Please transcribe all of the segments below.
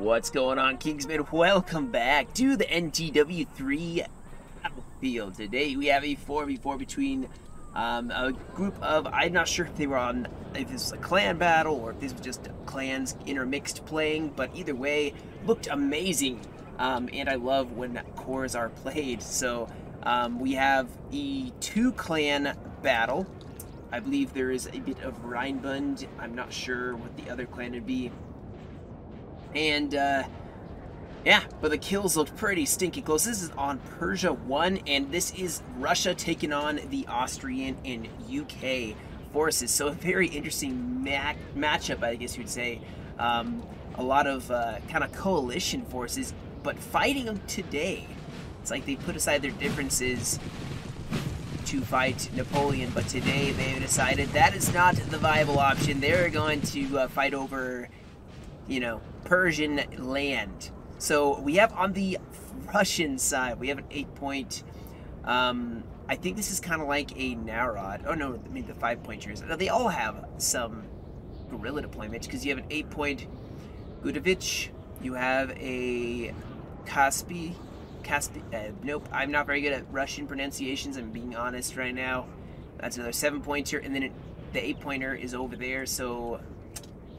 What's going on, Kingsman? Welcome back to the NTW3 battlefield. Today we have a 4v4 between a group of, I'm not sure if they were on, if this was a clan battle or if this was just clans intermixed playing, but either way, looked amazing. And I love when cores are played. So we have a 2-clan battle. I believe there is a bit of Rhinebund. I'm not sure what the other clan would be. And, yeah, but the kills looked pretty stinky close. This is on Persia 1, and this is Russia taking on the Austrian and UK forces. So a very interesting matchup, I guess you'd say. A lot of kind of coalition forces, but fighting them today. It's like they put aside their differences to fight Napoleon, but today they decided that is not the viable option. They're going to fight over, you know, Persian land. So we have on the Russian side, we have an 8-point, I think this is kind of like a Narod. Oh no, I mean the 5-pointers. No, they all have some guerrilla deployment, because you have an 8-point Gudovich, you have a Kaspi, nope, I'm not very good at Russian pronunciations, I'm being honest right now. That's another 7-pointer, and then the 8-pointer is over there, so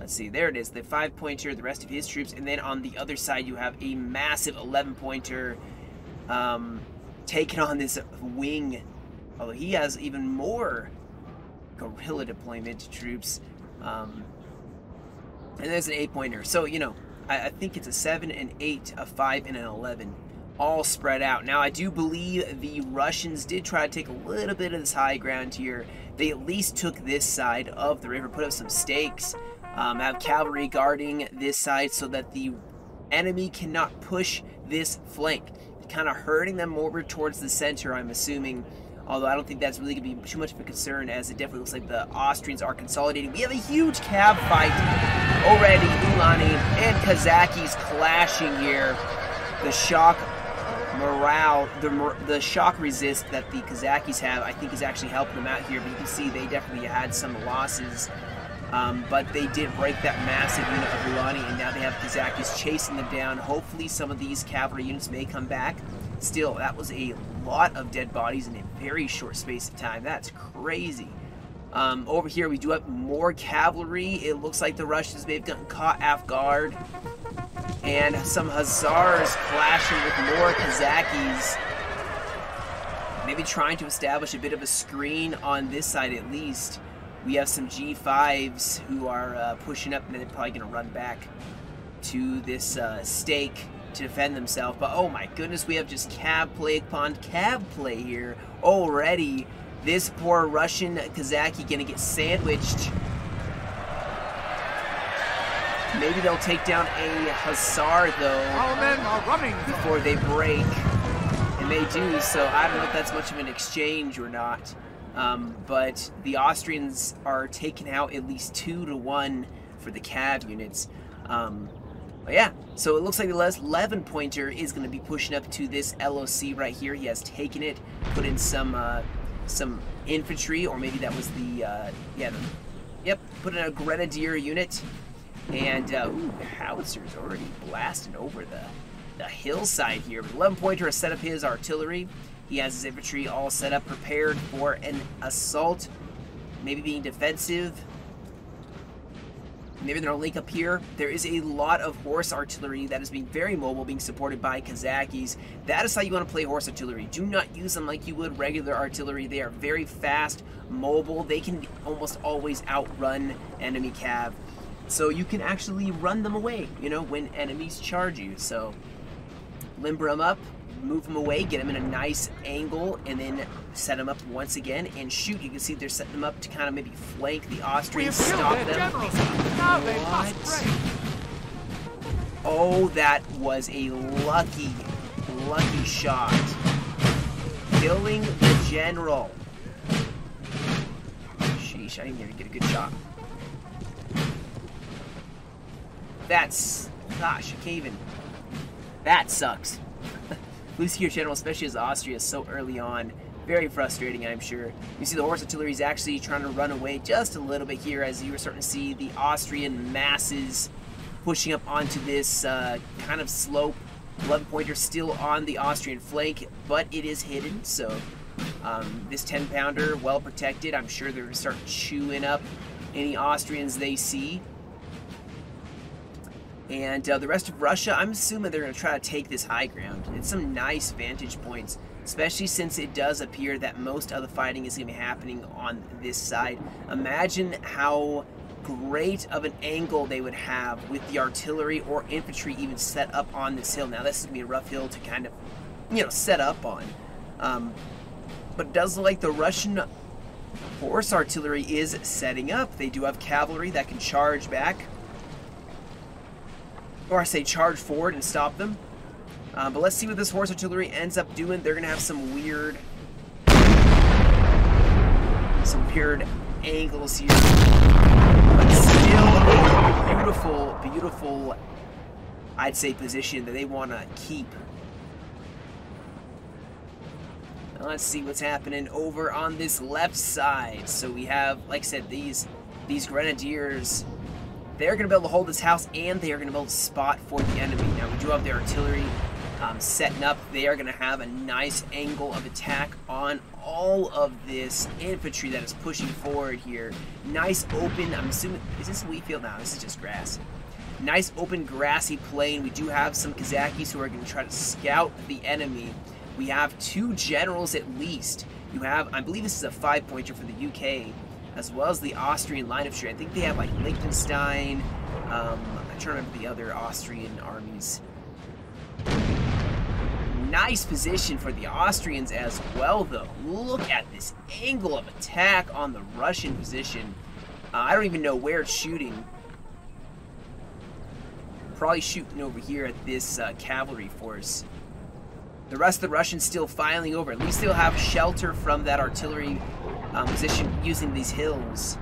let's see, there it is, the 5-pointer, the rest of his troops, and then on the other side you have a massive 11-pointer taking on this wing, although he has even more guerrilla deployment troops, and there's an 8-pointer. So, you know, I think it's a 7, an 8, a 5, and an 11, all spread out. Now, I do believe the Russians did try to take a little bit of this high ground here. They at least took this side of the river, put up some stakes, have cavalry guarding this side so that the enemy cannot push this flank, kind of hurting them over towards the center, I'm assuming, although I don't think that's really going to be too much of a concern, as it definitely looks like the Austrians are consolidating. We have a huge cav fight already. Ulani and Kazakis clashing here. The shock morale, the shock resist that the Kazakis have, I think is actually helping them out here, but you can see they definitely had some losses. But they did break that massive unit of Ulani, and now they have Kazakis chasing them down. Hopefully some of these cavalry units may come back. Still, that was a lot of dead bodies in a very short space of time. That's crazy. Over here we do have more cavalry. It looks like the Russians may have gotten caught off guard. And some Hussars clashing with more Kazakis. Maybe trying to establish a bit of a screen on this side at least. We have some G5s who are pushing up, and they're probably going to run back to this stake to defend themselves. But oh my goodness, we have just cav play upon cav play here already. This poor Russian Kazaki going to get sandwiched. Maybe they'll take down a Hussar though. Our men are running before they break, and they do. So I don't know if that's much of an exchange or not. But the Austrians are taking out at least 2-1 for the cav units. But yeah, so it looks like the 11-pointer is going to be pushing up to this LOC right here. He has taken it, put in some infantry, or maybe that was the, yep, put in a grenadier unit. And, ooh, the howitzer's already blasting over the hillside here. But 11-pointer has set up his artillery. He has his infantry all set up, prepared for an assault, maybe being defensive. Maybe they're going to link up here. There is a lot of horse artillery that is being very mobile, being supported by Kazakis. That is how you want to play horse artillery. Do not use them like you would regular artillery. They are very fast, mobile. They can almost always outrun enemy cav. So you can actually run them away, you know, when enemies charge you. So limber them up, move them away, get them in a nice angle, and then set them up once again and shoot. You can see they're setting them up to kind of maybe flank the Austrians, stop them. Now they must break. Oh, that was a lucky shot. Killing the general. Sheesh, I didn't even get a good shot. That's, gosh, I can't even, that sucks. Losing your general, especially as Austria, so early on. Very frustrating, I'm sure. You see the horse artillery is actually trying to run away just a little bit here, as you were starting to see the Austrian masses pushing up onto this kind of slope. 11-pointer still on the Austrian flank, but it is hidden, so this 10-pounder, well protected. I'm sure they're going to start chewing up any Austrians they see. And the rest of Russia, I'm assuming they're going to try to take this high ground. It's some nice vantage points, especially since it does appear that most of the fighting is going to be happening on this side. Imagine how great of an angle they would have with the artillery or infantry even set up on this hill. Now, this is going to be a rough hill to kind of, you know, set up on. But it does look like the Russian horse artillery is setting up. They do have cavalry that can charge back. Or I say charge forward and stop them. But let's see what this horse artillery ends up doing. They're going to have some weird angles here. But still a beautiful, beautiful, I'd say, position that they want to keep. Now let's see what's happening over on this left side. So we have, like I said, these grenadiers. They're going to be able to hold this house, and they are going to be able to spot for the enemy. Now, we do have the artillery setting up. They are going to have a nice angle of attack on all of this infantry that is pushing forward here. Nice open, I'm assuming, is this a wheat field? No, this is just grass. Nice open grassy plain. We do have some Kazakis who are going to try to scout the enemy. We have 2 generals at least. You have, I believe this is a 5-pointer for the UK, as well as the Austrian line of trade. I think they have like Liechtenstein. I'm trying to remember the other Austrian armies. Nice position for the Austrians as well, though. Look at this angle of attack on the Russian position. I don't even know where it's shooting. Probably shooting over here at this cavalry force. The rest of the Russians still filing over. At least they'll have shelter from that artillery position using these hills.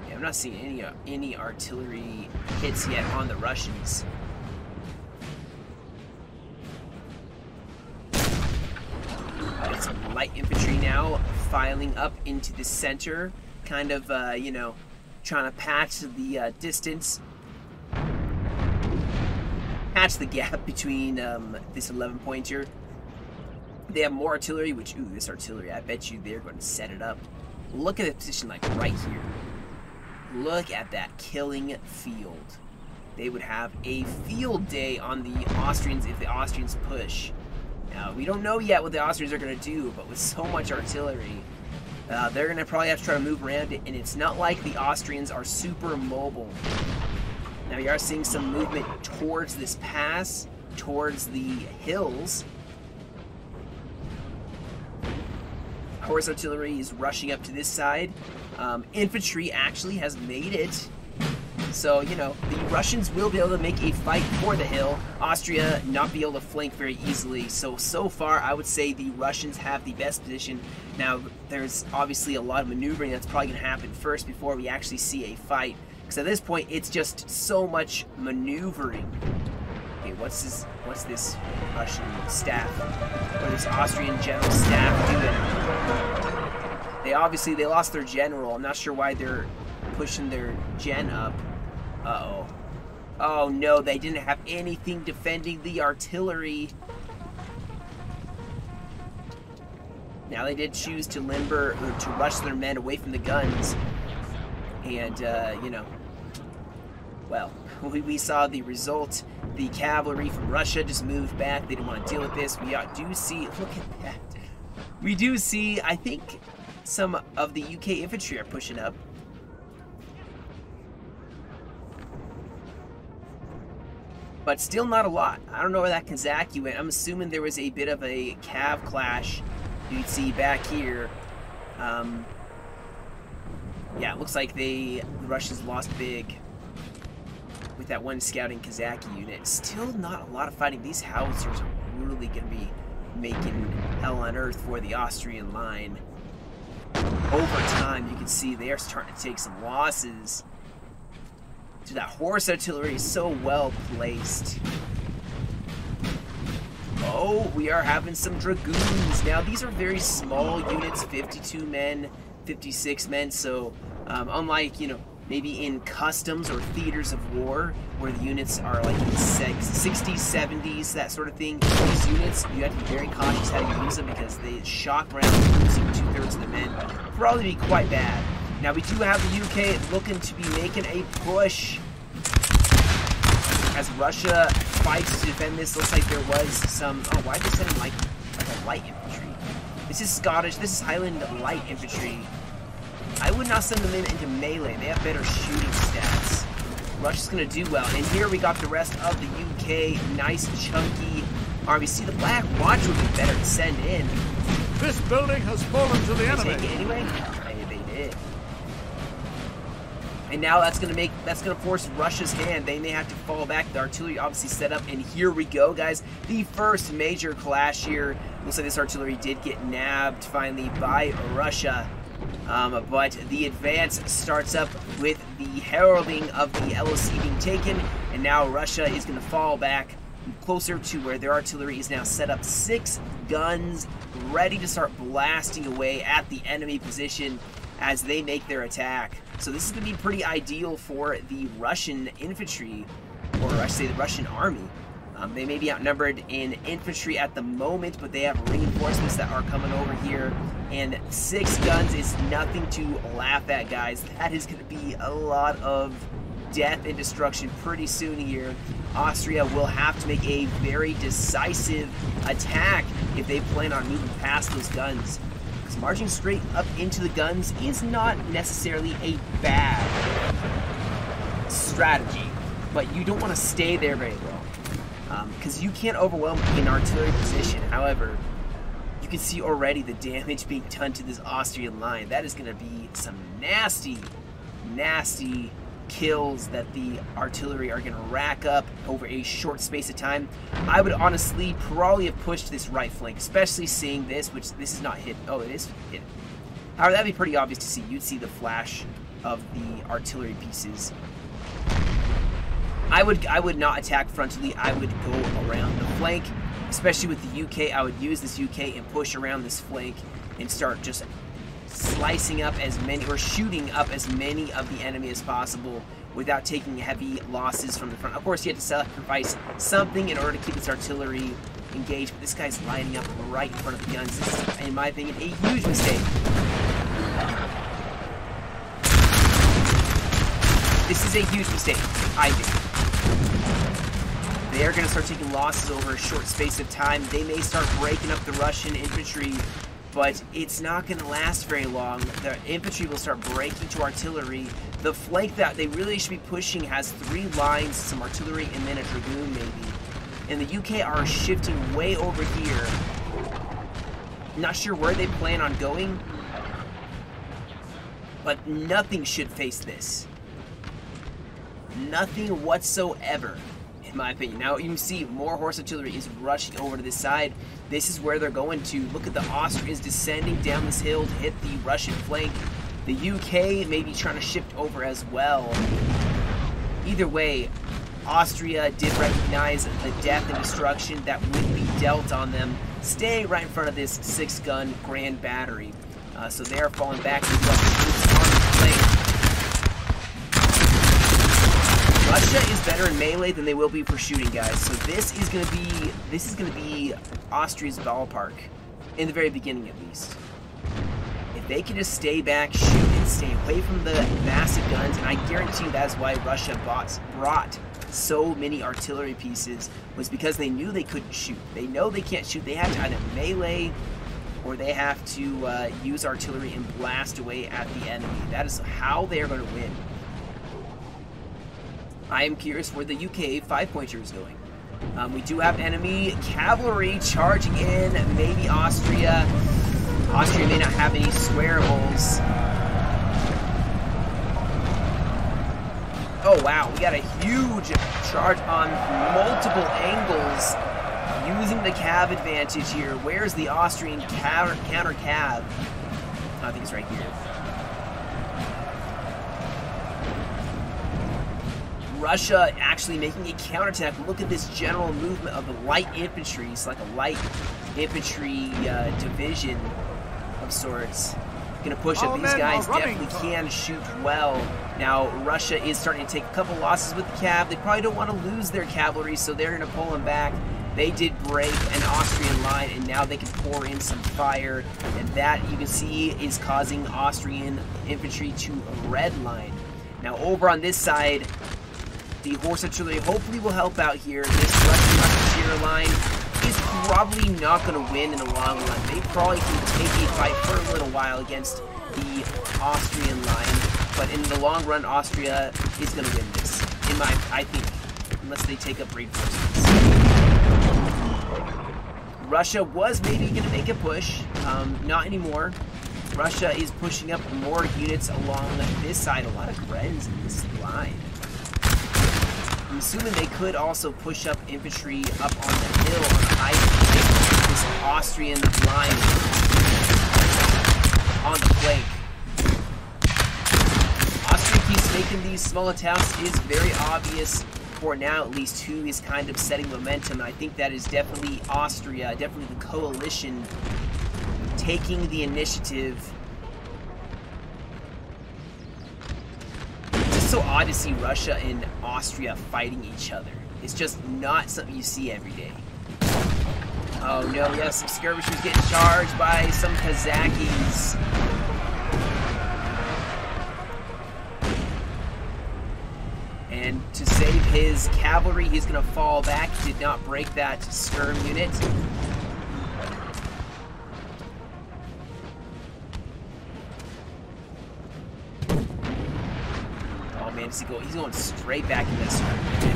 Yeah, I'm not seeing any artillery hits yet on the Russians. Some light infantry now filing up into the center, kind of, you know, trying to patch the distance. Patch the gap between this 11-pointer. They have more artillery, which, ooh, this artillery, I bet you they're going to set it up. Look at the position, like, right here. Look at that killing field. They would have a field day on the Austrians if the Austrians push. Now, we don't know yet what the Austrians are going to do, but with so much artillery, they're going to probably have to try to move around it, and it's not like the Austrians are super mobile. Now, you are seeing some movement towards this pass, towards the hills. Horse artillery is rushing up to this side. Infantry actually has made it. So, you know, the Russians will be able to make a fight for the hill. Austria not be able to flank very easily. So far, I would say the Russians have the best position. Now, there's obviously a lot of maneuvering that's probably going to happen first before we actually see a fight. Because at this point, it's just so much maneuvering. Okay, what's this Russian staff, or this Austrian general staff doing? They lost their general. I'm not sure why they're pushing their gen up. Uh-oh. Oh no, they didn't have anything defending the artillery. Now they did choose to limber, or to rush their men away from the guns. And, you know, well, we saw the result. The cavalry from Russia just moved back. They didn't want to deal with this. We do see, look at that. We do see, I think, some of the UK infantry are pushing up. But still not a lot. I don't know where that Kazaki went. I'm assuming there was a bit of a cav clash you'd see back here. Yeah, it looks like the Russians lost big with that one scouting Kazaki unit. Still not a lot of fighting. These howitzers are really going to be making hell on earth for the Austrian line. Over time, you can see they are starting to take some losses. So that horse artillery is so well placed. Oh, we are having some dragoons. Now, these are very small units, 52 men, 56 men, so unlike, you know, maybe in customs or theaters of war, where the units are like in the 60s, 70s, that sort of thing. These units, you have to be very cautious how you use them because they shock around, losing 2/3 of the men. Probably be quite bad. Now we do have the UK looking to be making a push as Russia fights to defend this. Looks like there was some. Oh, why did they send like a light infantry? This is Scottish. This is Highland light infantry. I would not send them into melee. They have better shooting stats. Russia's going to do well. And here we got the rest of the UK. Nice, chunky army. See, the Black Watch would be better to send in. This building has fallen to the enemy. Take it anyway? They did. And now that's going to force Russia's hand. They may have to fall back. The artillery obviously set up. And here we go, guys. The first major clash here. Looks like this artillery did get nabbed finally by Russia. But the advance starts up with the heralding of the LOC being taken, and now Russia is going to fall back closer to where their artillery is now set up. 6 guns ready to start blasting away at the enemy position as they make their attack. So this is going to be pretty ideal for the Russian infantry, or I should say the Russian army. They may be outnumbered in infantry at the moment, but they have reinforcements that are coming over here. And 6 guns is nothing to laugh at, guys. That is going to be a lot of death and destruction pretty soon here. Austria will have to make a very decisive attack if they plan on moving past those guns. Because marching straight up into the guns is not necessarily a bad strategy, but you don't want to stay there very long. Because you can't overwhelm an artillery position. However, you can see already the damage being done to this Austrian line. That is going to be some nasty, nasty kills that the artillery are going to rack up over a short space of time. I would honestly probably have pushed this right flank, especially seeing this, which this is not hit. Oh, it is hit. However, that'd be pretty obvious to see. You'd see the flash of the artillery pieces. I would not attack frontally. I would go around the flank, especially with the UK. I would use this UK and push around this flank and start just slicing up as many, or shooting up as many of the enemy as possible without taking heavy losses from the front. Of course, you have to sacrifice something in order to keep this artillery engaged, but this guy's lining up right in front of the guns. This is, in my opinion, a huge mistake. This is a huge mistake, I think. They're going to start taking losses over a short space of time. They may start breaking up the Russian infantry, but it's not going to last very long. The infantry will start breaking to artillery. The flank that they really should be pushing has 3 lines, some artillery, and then a dragoon maybe. And the UK are shifting way over here. Not sure where they plan on going, but nothing should face this. Nothing whatsoever, in my opinion. Now you can see more horse artillery is rushing over to this side. This is where they're going to. Look at the Austrians descending down this hill to hit the Russian flank. The UK may be trying to shift over as well. Either way, Austria did recognize the death and destruction that would be dealt on them, staying right in front of this 6-gun Grand Battery. So they're falling back to the troops on the flank. Russia is better in melee than they will be for shooting, guys. So this is gonna be Austria's ballpark in the very beginning, at least. If they can just stay back, shoot, and stay away from the massive guns, and I guarantee you that's why Russia brought so many artillery pieces, was because they knew they couldn't shoot. They know they can't shoot. They have to either melee or they have to use artillery and blast away at the enemy. That is how they are going to win. I am curious where the UK 5-pointer is going. We do have enemy cavalry charging in, maybe Austria. Austria may not have any squarables. Oh wow, we got a huge charge on multiple angles using the cav advantage here. Where's the Austrian counter cav? I think it's right here. Russia actually making a counterattack. Look at this general movement of the light infantry. It's like a light infantry division of sorts. Gonna push up. These guys definitely can shoot well. Now, Russia is starting to take a couple losses with the cav. They probably don't want to lose their cavalry, so they're gonna pull them back. They did break an Austrian line, and now they can pour in some fire. And that, you can see, is causing Austrian infantry to redline. Now, over on this side, the horse artillery hopefully will help out here. This Russian musketeer line is probably not going to win in the long run. They probably can take a fight for a little while against the Austrian line, but in the long run, Austria is going to win this. I think, unless they take up reinforcements. Russia was maybe going to make a push, not anymore. Russia is pushing up more units along this side. A lot of Grens in this line. I'm assuming they could also push up infantry up on the hill on the high flank. This Austrian line on the flank. Austria keeps making these small attacks. It is very obvious for now, at least, who is kind of setting momentum. And I think that is definitely Austria, definitely the coalition taking the initiative. It's just so odd to see Russia and Austria fighting each other. It's just not something you see every day. Oh no, we have some skirmishers getting charged by some Kazakis. And to save his cavalry, he's going to fall back. He did not break that skirm unit. Oh man, he's going straight back in this skirm unit.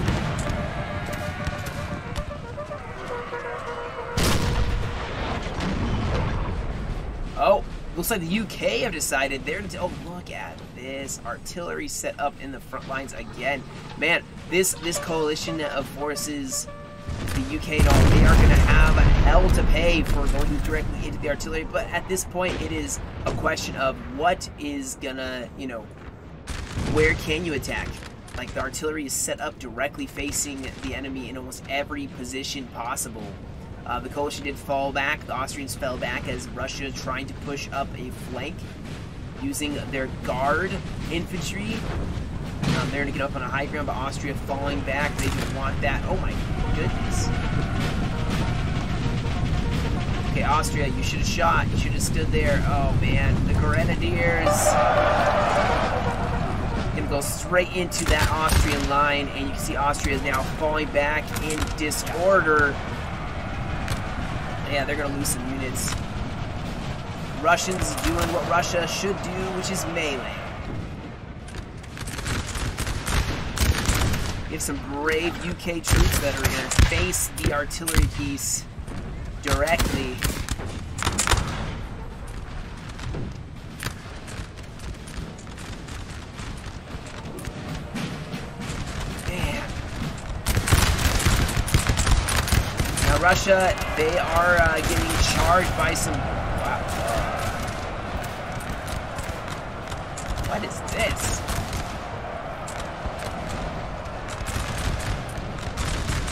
Oh, looks like the UK have decided they're... Oh, look at this. Artillery set up in the front lines again. Man, this coalition of forces, the UK and all, they are going to have hell to pay for going directly into the artillery. But at this point, it is a question of what is going to, you know, where can you attack? Like, the artillery is set up directly facing the enemy in almost every position possible. The coalition did fall back. The Austrians fell back as Russia trying to push up a flank using their guard infantry. They're going to get up on a high ground, but Austria falling back. They just want that. Oh my goodness. Okay, Austria, you should have shot. You should have stood there. Oh man, the Grenadiers going to go straight into that Austrian line, and you can see Austria is now falling back in disorder. Yeah, they're going to lose some units. Russians doing what Russia should do, which is melee. You have some brave UK troops that are going to face the artillery piece directly. Man. Now Russia, they are getting charged by some... Wow. What is this?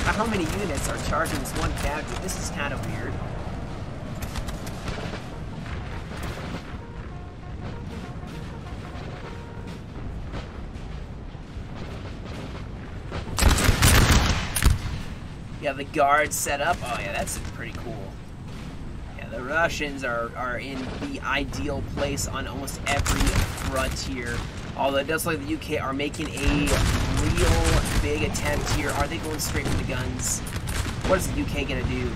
How many units are charging this one cavalry? This is kind of weird. Yeah, the guards set up. Oh yeah, that's pretty cool. Yeah, the Russians are in the ideal place on almost every frontier. Although it does look like the UK are making a real big attempt here. Are they going straight for the guns? What is the UK gonna do?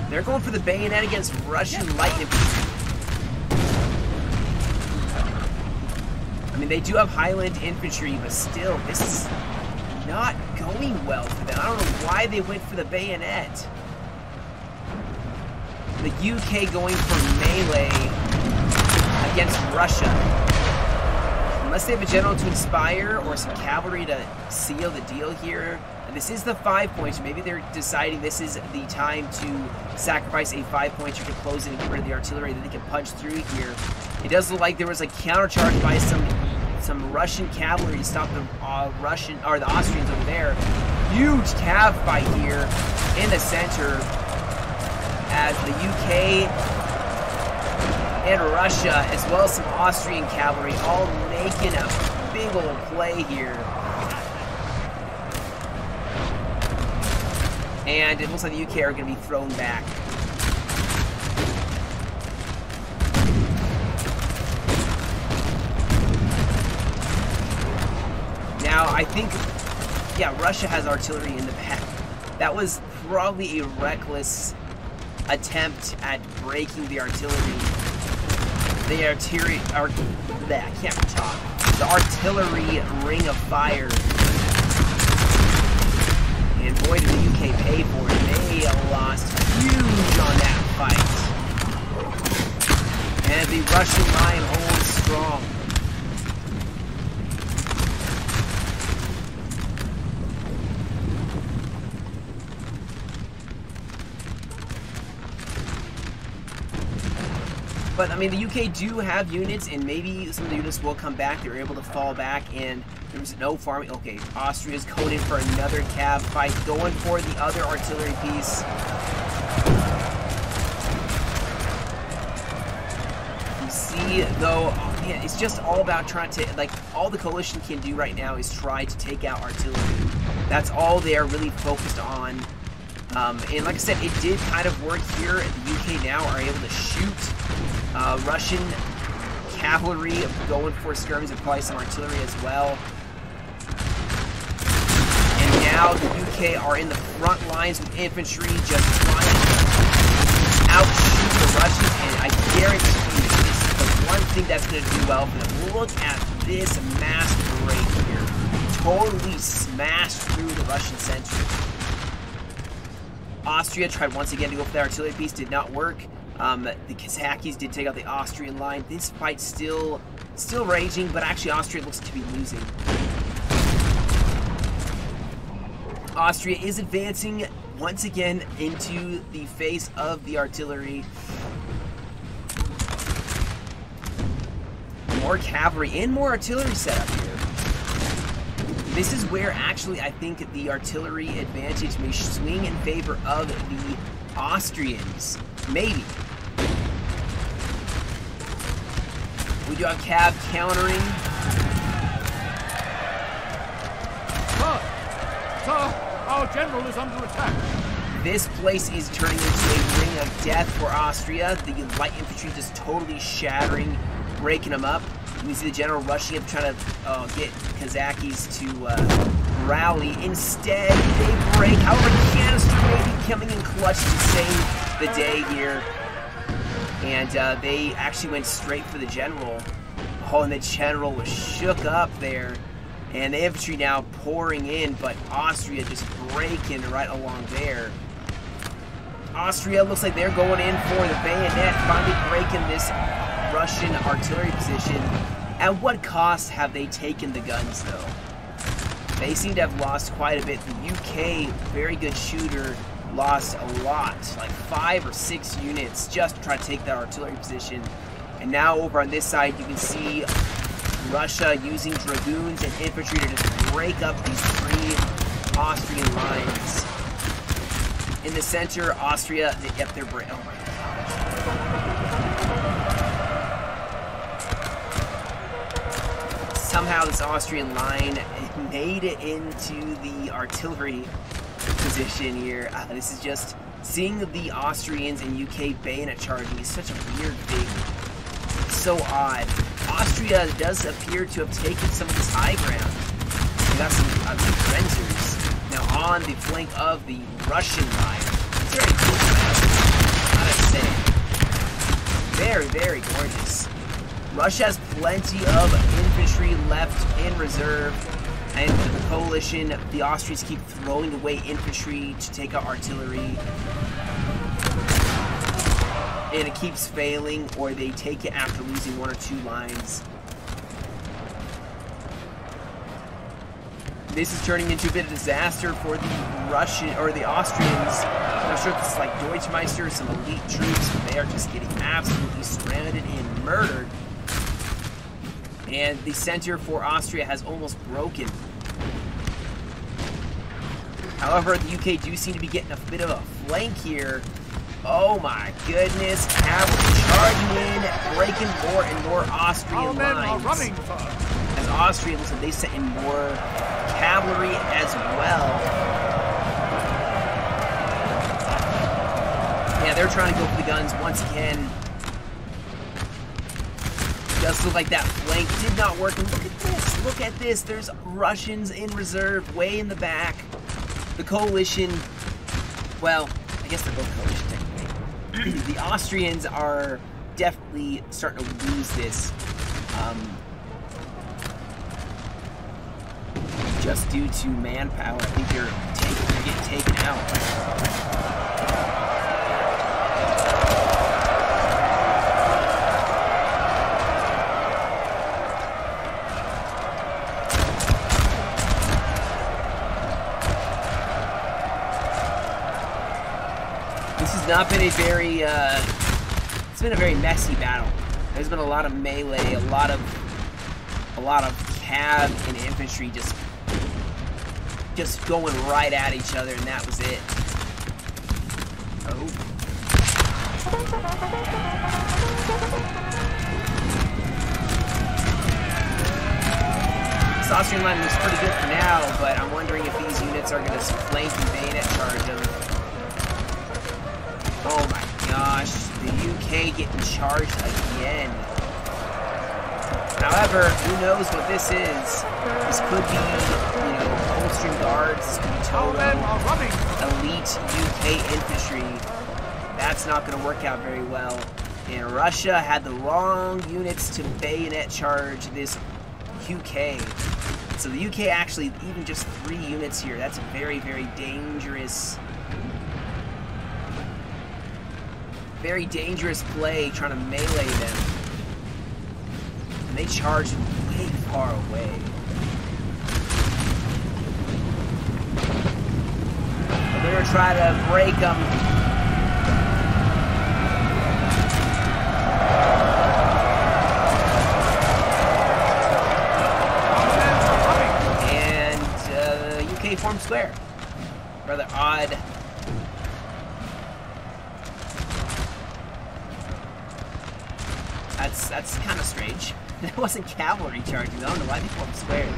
They're going for the bayonet against Russian light infantry. I mean, they do have Highland infantry, but still, this is not going well for them. I don't know why they went for the bayonet. The UK going for melee against Russia. Unless they have a general to inspire or some cavalry to seal the deal here. And this is the 5 points. Maybe they're deciding this is the time to sacrifice a 5 pointer to close in and get rid of the artillery that they can punch through here. It does look like there was a countercharge by some Russian cavalry to stop the the Austrians over there. Huge cav fight here in the center. as the UK and Russia, as well as some Austrian cavalry, all making a big old play here. And it looks like the UK are going to be thrown back. Now, I think, yeah, Russia has artillery in the back. That was probably a reckless attempt at breaking the artillery. The artillery, I can't talk. The artillery ring of fire. And boy, did the UK pay for it. They lost huge on that fight. And the Russian line holds strong. But, I mean, the UK do have units, and maybe some of the units will come back. They were able to fall back, and there was no farming. Okay, Austria's going in for another cav fight, going for the other artillery piece. You see, though, man, it's just all about trying to, like, all the coalition can do right now is try to take out artillery. That's all they are really focused on. And like I said, it did kind of work here. The UK now are able to shoot Russian cavalry going for skirmishes and probably some artillery as well. And now the UK are in the front lines with infantry, just trying to outshoot the Russians. And I guarantee you, this is the one thing that's going to do well for them. Look at this mass break here. Totally smashed through the Russian center. Austria tried once again to go for the artillery piece, did not work. The Kazakis did take out the Austrian line. This fight's still raging, but actually Austria looks to be losing. Austria is advancing once again into the face of the artillery. More cavalry and more artillery set up here. This is where actually I think the artillery advantage may swing in favor of the Austrians. Maybe. We do have cav countering. Sir, our general is under attack. This place is turning into a ring of death for Austria. The light infantry just totally shattering, breaking them up. We see the general rushing up, trying to get Kazakis to rally. Instead, they break. However, canister may be coming in clutch to save the day here. And they actually went straight for the general. Oh, and the general was shook up there. And the infantry now pouring in, but Austria just breaking right along there. Austria looks like they're going in for the bayonet, finally breaking this Russian artillery position. At what cost have they taken the guns, though? They seem to have lost quite a bit. The UK, very good shooter, lost a lot, like 5 or 6 units just to try to take that artillery position. And now over on this side, you can see Russia using dragoons and infantry to just break up these 3 Austrian lines. In the center, Austria, yep, they're breaking. Oh my God. Somehow this Austrian line made it into the artillery position here. This is just, seeing the Austrians and UK bayonet charging is such a weird thing. It's so odd. Austria does appear to have taken some of this high ground. We got some Grenzers now on the flank of the Russian line. It's very cool, gotta say. Very, very gorgeous. Russia has plenty of infantry left in reserve, and the coalition, the Austrians keep throwing away infantry to take out artillery, and it keeps failing, or they take it after losing 1 or 2 lines. This is turning into a bit of a disaster for the Russian, or the Austrians. I'm not sure if this is like Deutschmeister, some elite troops, but they are just getting absolutely surrounded and murdered. And the center for Austria has almost broken. However, the UK do seem to be getting a bit of a flank here. Oh my goodness, cavalry charging in, breaking more and more Austrian men are lines. running, sir. As Austria looks like they sent in more cavalry as well. Yeah, they're trying to go for the guns once again. Does look like that flank did not work. And look at this. Look at this. There's Russians in reserve way in the back. The coalition, well, I guess they're both coalition technically. The Austrians are definitely starting to lose this. Just due to manpower. I think they're getting taken out. Not been a very it's been a very messy battle. There's been a lot of melee, a lot of cav and infantry just going right at each other, and that was it. Oh. This Austrian line looks pretty good for now, but I'm wondering if these units are going to flank and bayonet charge them. Oh my gosh, the UK getting charged again. However, who knows what this is? This could be, you know, Austrian guards, this could be total elite UK infantry. That's not going to work out very well. And Russia had the wrong units to bayonet charge this UK. So the UK actually, even just 3 units here, that's a very, very dangerous play trying to melee them. And they charged way far away. But they're going to try to break them. And UK formed square. Rather odd. That's kind of strange. That wasn't cavalry charging. I don't know why they formed square.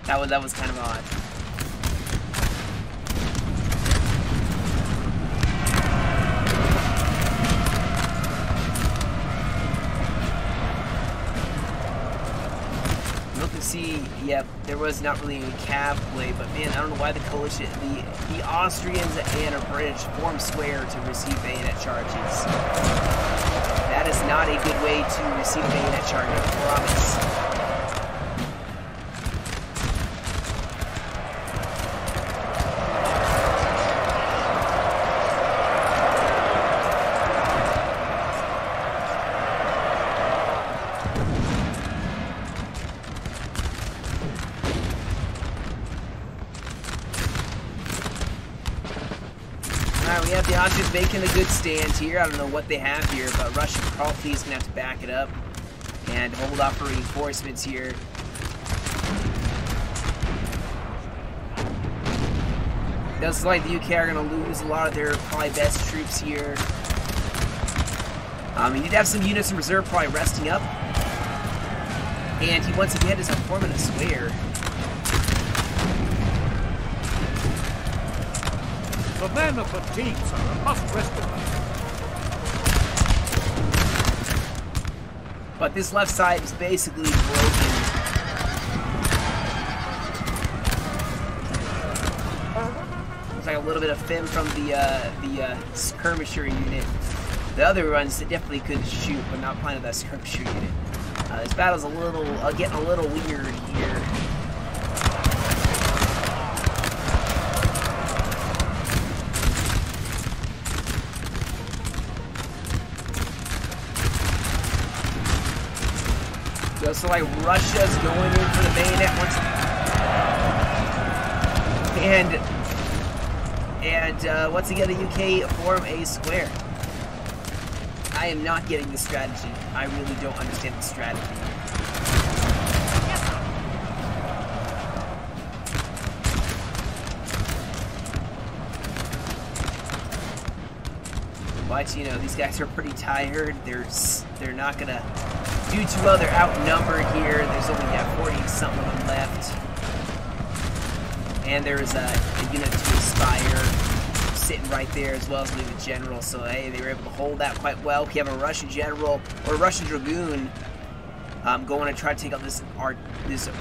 That was kind of odd. Look and see. Yep, there was not really any cav play, but man, I don't know why the coalition, the Austrians and British formed square to receive bayonet charges. That is not a good way to receive a bayonet charge, I promise. We have the Austrians making a good stand here. I don't know what they have here, but Russia probably is going to have to back it up and hold off for reinforcements here. It does look like the UK are going to lose a lot of their probably best troops here. You did have some units in reserve probably resting up. And he once again is forming a square. The men are fatigued, sir, and must rest a bit. But this left side is basically broken. Looks like a little bit of fin from the skirmisher unit. The other ones definitely could shoot, but not playing with that skirmisher unit. This battle's getting a little weird here. So like Russia's going in for the bayonet once, and once again the UK form a square. I am not getting the strategy. I really don't understand the strategy. But, you know, these guys are pretty tired. They're not going to do too well. They're outnumbered here. There's only 40-something of them left. And there's a unit to Inspire sitting right there, as well as the general. So, hey, they were able to hold that quite well. We have a Russian general, or a Russian dragoon, going to try to take out this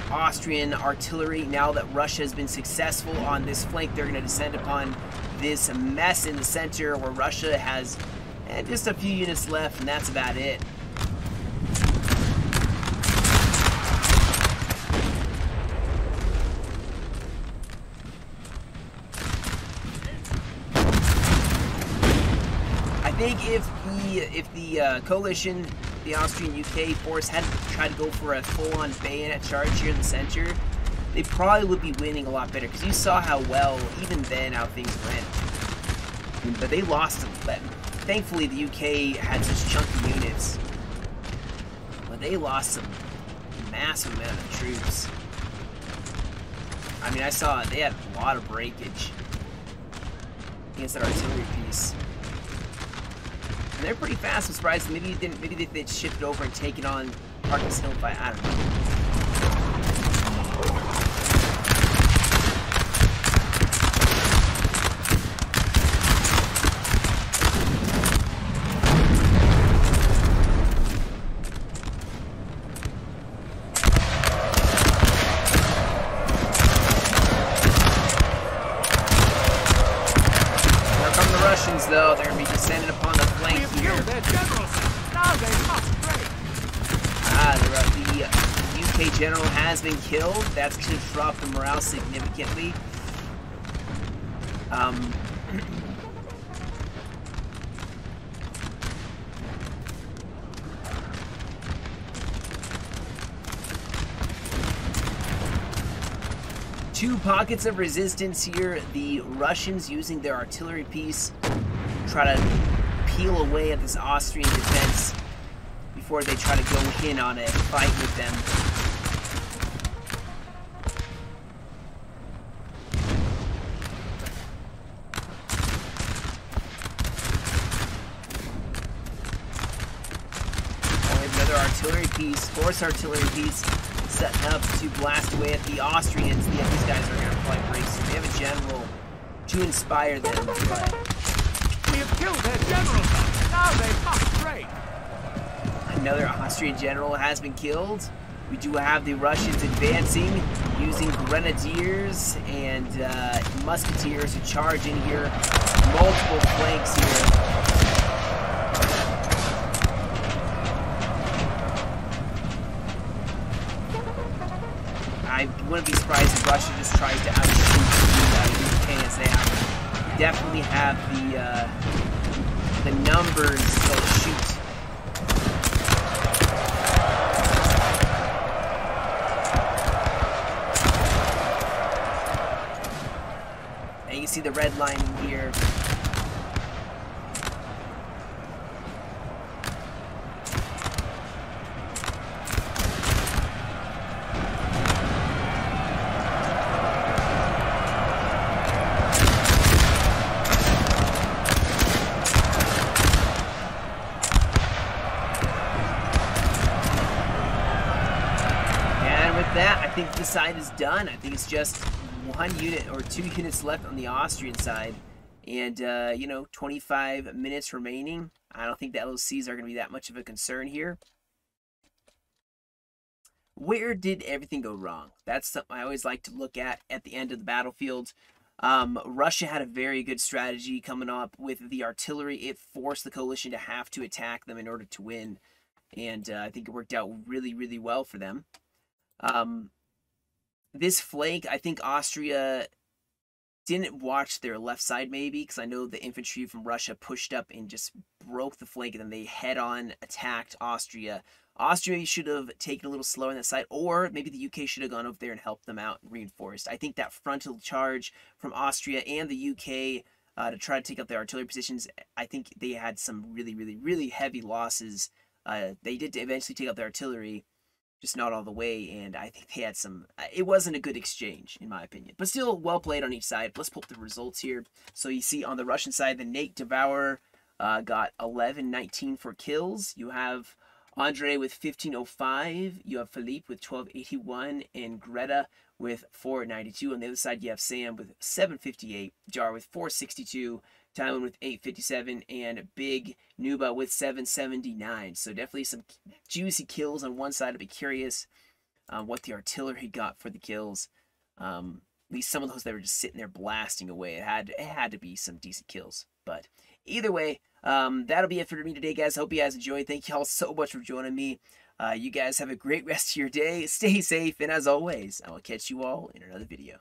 Austrian artillery. Now that Russia has been successful on this flank, they're going to descend upon this mess in the center where Russia has just a few units left, and that's about it. I think if the coalition, the Austrian UK force, hadn't tried to go for a full-on bayonet charge here in the center, they probably would be winning a lot better, because you saw how well, even then, how things went. But they lost them. But thankfully, the UK had such chunky units. But they lost some massive amount of troops. I mean, I saw they had a lot of breakage against that artillery piece. And they're pretty fast. I'm surprised. Maybe they'd shifted over and taken on Parkinson Hill by, I don't know. Though they're going to be descending upon the flank here. Their generals. Now they must break. The UK general has been killed. That's going to drop the morale significantly. Two pockets of resistance here. The Russians using their artillery piece try to peel away at this Austrian defense before they try to go in on a fight with them. Another artillery piece, horse artillery piece, setting up to blast away at the Austrians. Yeah, these guys are going to fight pretty soon. They have a general to inspire them, but we have killed their general. Now they must break. Another Austrian general has been killed. We do have the Russians advancing using grenadiers and musketeers to charge in here. Multiple flanks here. I wouldn't be surprised if Russia just tries to outshoot the UK, as they definitely have the numbers to shoot. And you see the red line here. I think this side is done. I think it's just one unit or two units left on the Austrian side, and you know, 25 minutes remaining. I don't think the LOCs are going to be that much of a concern here. Where did everything go wrong? That's something I always like to look at the end of the battlefield. Russia had a very good strategy coming up with the artillery. It forced the coalition to have to attack them in order to win, and I think it worked out really, really well for them. This flank, I think Austria didn't watch their left side, maybe, because I know the infantry from Russia pushed up and just broke the flank, and then they head-on attacked Austria. Austria should have taken a little slower on that side, or maybe the UK should have gone over there and helped them out and reinforced. I think that frontal charge from Austria and the UK to try to take out their artillery positions, I think they had some really, really, really heavy losses. They did eventually take out their artillery, just not all the way, and I think they had some... it wasn't a good exchange, in my opinion. But still, well played on each side. Let's pull up the results here. So you see on the Russian side, the Nate Devourer got 1119 for kills. You have Andre with 1505. You have Philippe with 1281, and Greta with 492. On the other side, you have Sam with 758, Jar with 462, Tywin with 857, and Big Nuba with 779. So definitely some juicy kills on one side. I'd be curious what the artillery got for the kills. At least some of those that were just sitting there blasting away. It had to be some decent kills. But either way, that'll be it for me today, guys. Hope you guys enjoyed. Thank you all so much for joining me. You guys have a great rest of your day. Stay safe, and as always, I will catch you all in another video.